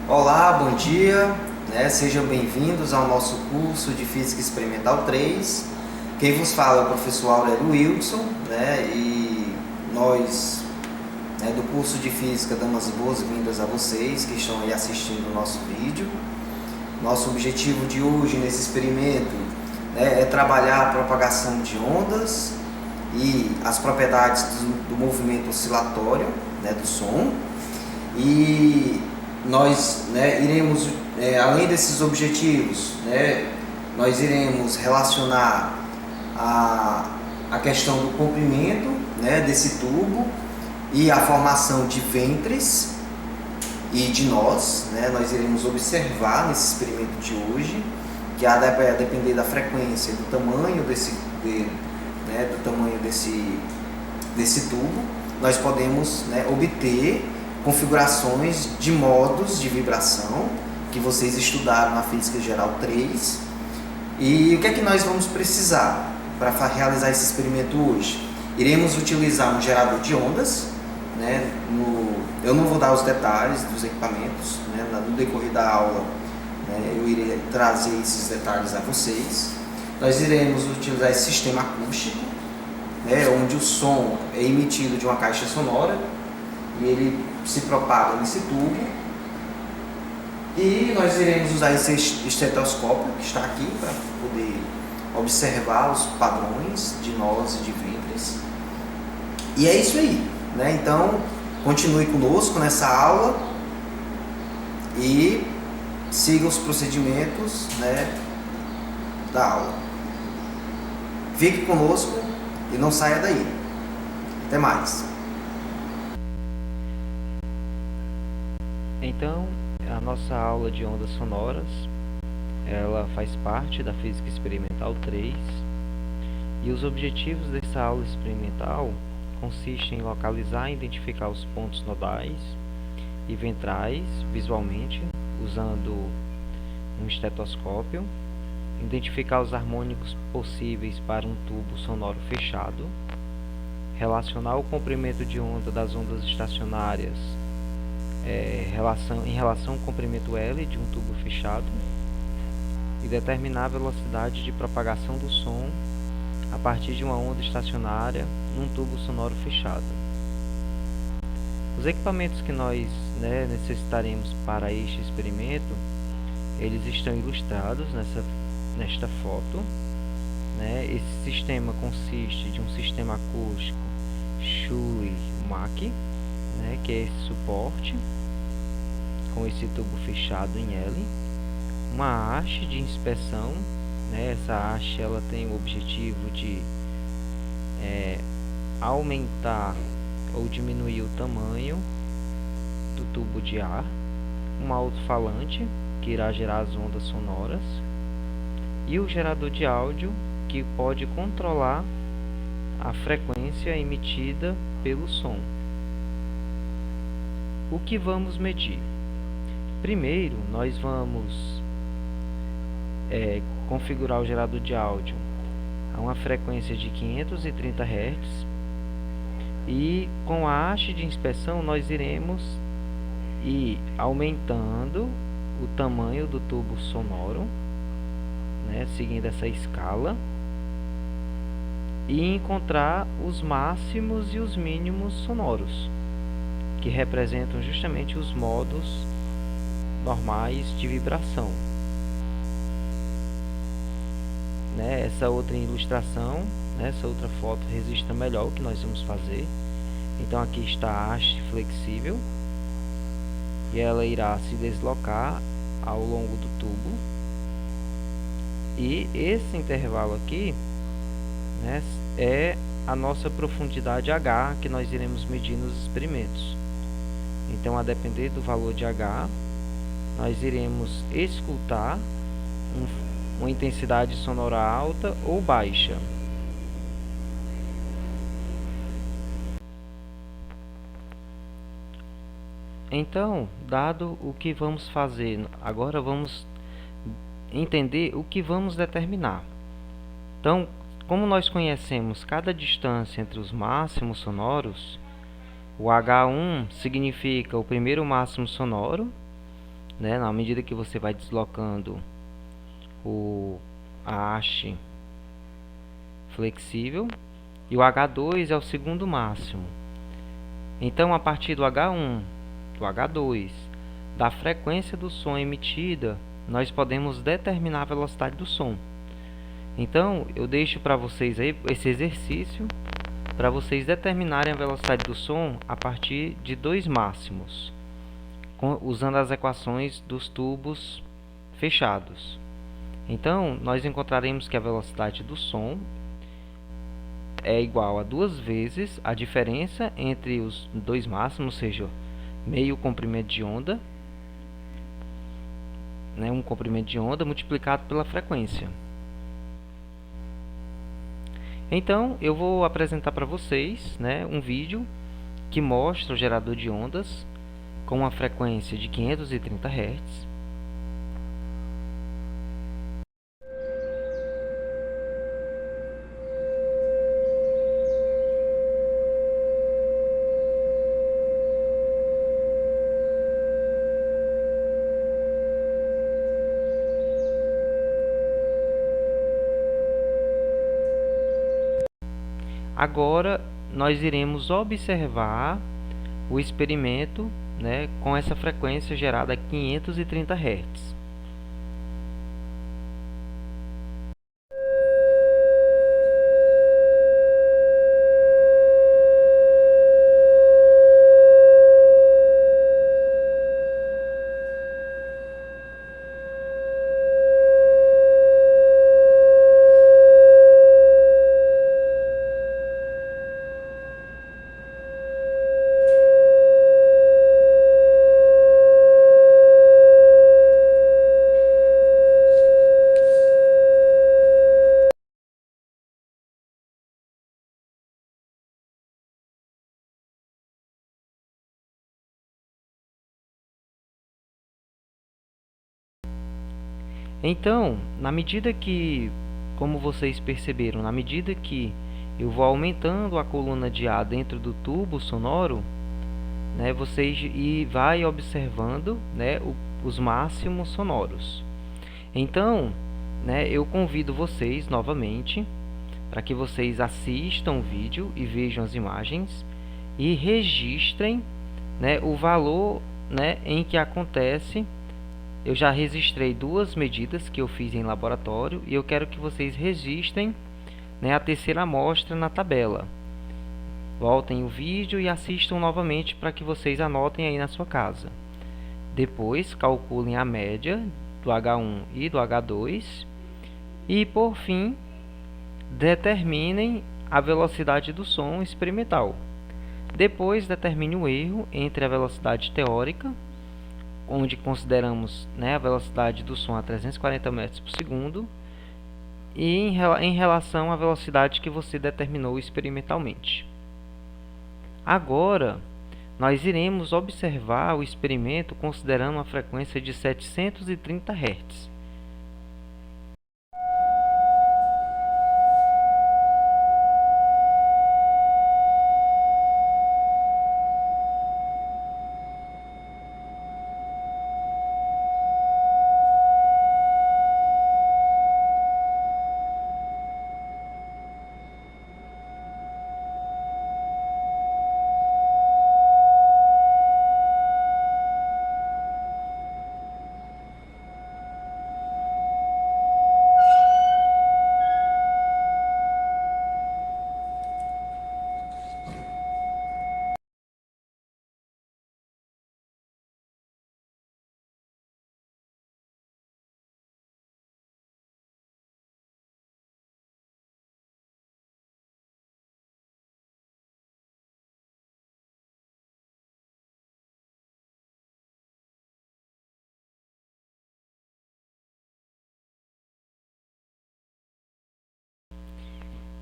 Olá, bom dia, Sejam bem-vindos ao nosso curso de Física Experimental 3. Quem vos fala é o professor Aurélio Wilson, E nós, do curso de Física, damos as boas-vindas a vocês que estão aí assistindo o nosso vídeo. Nosso objetivo de hoje nesse experimento é trabalhar a propagação de ondas e as propriedades do movimento oscilatório, do som. E nós iremos, além desses objetivos, nós iremos relacionar a questão do comprimento desse tubo e a formação de ventres e de nós. Nós iremos observar nesse experimento de hoje que a depender da frequência, do tamanho desse tubo, nós podemos obter configurações de modos de vibração que vocês estudaram na Física Geral 3. E o que é que nós vamos precisar para realizar esse experimento hoje? Iremos utilizar um gerador de ondas, eu não vou dar os detalhes dos equipamentos, no decorrer da aula, eu irei trazer esses detalhes a vocês. Nós iremos utilizar esse sistema acústico, onde o som é emitido de uma caixa sonora e ele se propaga nesse tubo. E nós iremos usar esse estetoscópio que está aqui para poder observar os padrões de nós e de ventres. E é isso aí, Então, continue conosco nessa aula e siga os procedimentos, da aula. Fique conosco e não saia daí. Até mais. Então, a nossa aula de ondas sonoras, ela faz parte da Física Experimental 3, e os objetivos dessa aula experimental consistem em localizar e identificar os pontos nodais e ventrais visualmente, usando um estetoscópio, identificar os harmônicos possíveis para um tubo sonoro fechado, relacionar o comprimento de onda das ondas estacionárias em relação ao comprimento L de um tubo fechado e determinar a velocidade de propagação do som a partir de uma onda estacionária num tubo sonoro fechado. Os equipamentos que nós necessitaremos para este experimento, eles estão ilustrados nesta foto. Esse sistema consiste de um sistema acústico Schulze-Mack, que é esse suporte com esse tubo fechado em L, uma haste de inspeção, essa haste ela tem o objetivo de aumentar ou diminuir o tamanho do tubo de ar, um alto-falante que irá gerar as ondas sonoras e o gerador de áudio que pode controlar a frequência emitida pelo som. O que vamos medir? Primeiro, nós vamos configurar o gerador de áudio a uma frequência de 530 Hz e com a haste de inspeção nós iremos ir aumentando o tamanho do tubo sonoro, seguindo essa escala, e encontrar os máximos e os mínimos sonoros, que representam justamente os modos normais de vibração. Essa outra ilustração, essa outra foto registra melhor o que nós vamos fazer. Então aqui está a haste flexível e ela irá se deslocar ao longo do tubo, e esse intervalo aqui é a nossa profundidade H que nós iremos medir nos experimentos. Então, a depender do valor de H, nós iremos escutar uma intensidade sonora alta ou baixa. Então, dado o que vamos fazer, agora vamos entender o que vamos determinar. Então, como nós conhecemos cada distância entre os máximos sonoros, o H1 significa o primeiro máximo sonoro né, na medida que você vai deslocando a haste flexível, e o H2 é o segundo máximo. Então, a partir do H1, do H2, da frequência do som emitida, nós podemos determinar a velocidade do som. Então, eu deixo para vocês aí esse exercício para vocês determinarem a velocidade do som a partir de dois máximos, usando as equações dos tubos fechados. Então, nós encontraremos que a velocidade do som é igual a 2 vezes a diferença entre os dois máximos, ou seja, meio comprimento de onda, né, um comprimento de onda multiplicado pela frequência. Então, eu vou apresentar para vocês, né, um vídeo que mostra o gerador de ondas com uma frequência de 530 Hz. Agora, nós iremos observar o experimento, né, com essa frequência gerada a 530 Hz. Então, na medida que, como vocês perceberam, na medida que eu vou aumentando a coluna de ar dentro do tubo sonoro, né, vocês vai observando, né, os máximos sonoros. Então, né, eu convido vocês novamente para que vocês assistam o vídeo e vejam as imagens e registrem, né, o valor, né, em que acontece. Eu já registrei duas medidas que eu fiz em laboratório e eu quero que vocês registrem, né, a terceira amostra na tabela. Voltem o vídeo e assistam novamente para que vocês anotem aí na sua casa. Depois, calculem a média do H1 e do H2. E, por fim, determinem a velocidade do som experimental. Depois, determine o erro entre a velocidade teórica, onde consideramos, né, a velocidade do som a 340 metros por segundo, e em relação à velocidade que você determinou experimentalmente. Agora, nós iremos observar o experimento considerando uma frequência de 730 Hz.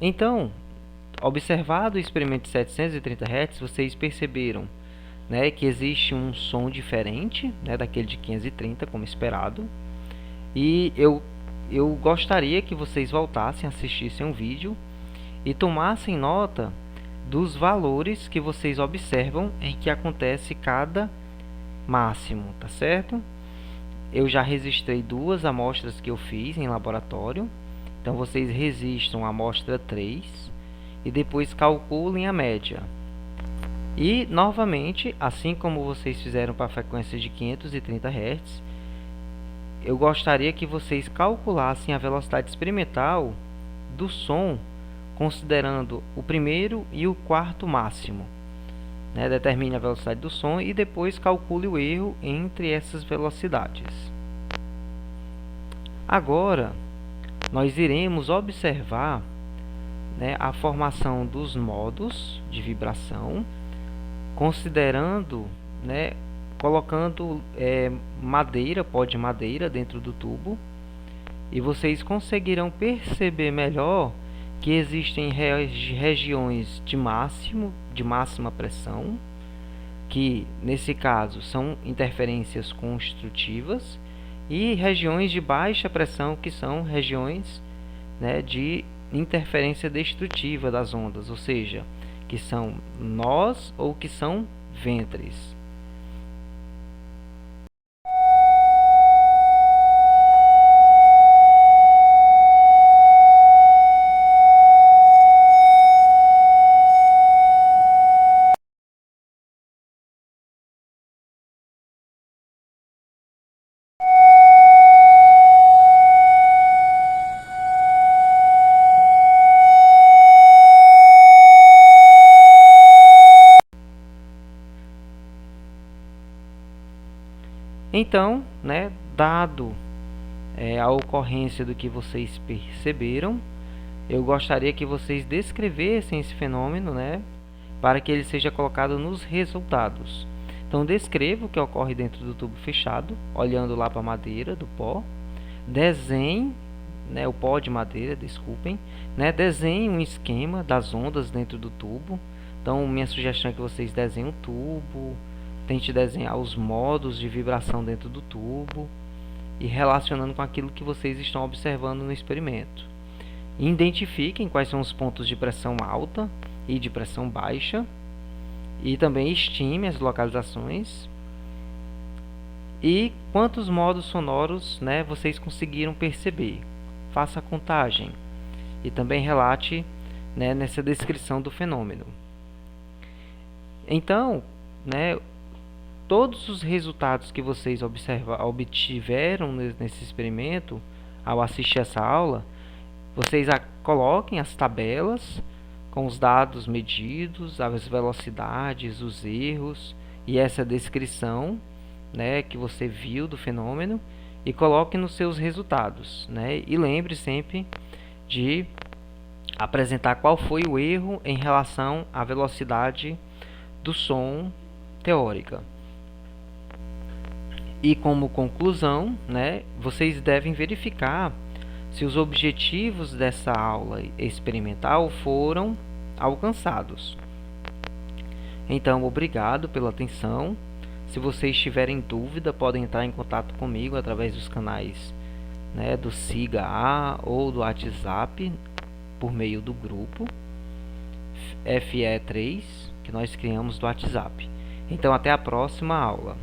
Então, observado o experimento de 730 Hz, vocês perceberam, né, que existe um som diferente, né, daquele de 530, como esperado. E eu gostaria que vocês voltassem, assistissem um vídeo e tomassem nota dos valores que vocês observam em que acontece cada máximo, tá certo? eu já registrei 2 amostras que eu fiz em laboratório. Então vocês registram a amostra 3 e depois calculem a média. E novamente, assim como vocês fizeram para a frequência de 530 Hz, eu gostaria que vocês calculassem a velocidade experimental do som, considerando o primeiro e o quarto máximo. Determine a velocidade do som e depois calcule o erro entre essas velocidades. Agora, nós iremos observar a formação dos modos de vibração, considerando, colocando pó de madeira dentro do tubo, e vocês conseguirão perceber melhor que existem regiões de máxima pressão, que nesse caso são interferências construtivas, e regiões de baixa pressão, que são regiões de interferência destrutiva das ondas, ou seja, que são nós ou que são ventres. Então, dado a ocorrência do que vocês perceberam, eu gostaria que vocês descrevessem esse fenômeno, para que ele seja colocado nos resultados. Então, descreva o que ocorre dentro do tubo fechado, olhando lá para a madeira do pó. Desenhe, o pó de madeira, desculpem. Desenhe um esquema das ondas dentro do tubo. Então, minha sugestão é que vocês desenhem um tubo, tente desenhar os modos de vibração dentro do tubo e relacionando com aquilo que vocês estão observando no experimento. Identifiquem quais são os pontos de pressão alta e de pressão baixa e também estime as localizações e quantos modos sonoros vocês conseguiram perceber. Faça a contagem e também relate nessa descrição do fenômeno. Então, todos os resultados que vocês obtiveram nesse experimento, ao assistir essa aula, vocês coloquem as tabelas com os dados medidos, as velocidades, os erros e essa descrição que você viu do fenômeno e coloque nos seus resultados. E lembre sempre de apresentar qual foi o erro em relação à velocidade do som teórica. E como conclusão, vocês devem verificar se os objetivos dessa aula experimental foram alcançados. Então, obrigado pela atenção. Se vocês tiverem dúvida, podem entrar em contato comigo através dos canais do SIGA ou do WhatsApp, por meio do grupo FE3, que nós criamos do WhatsApp. Então, até a próxima aula.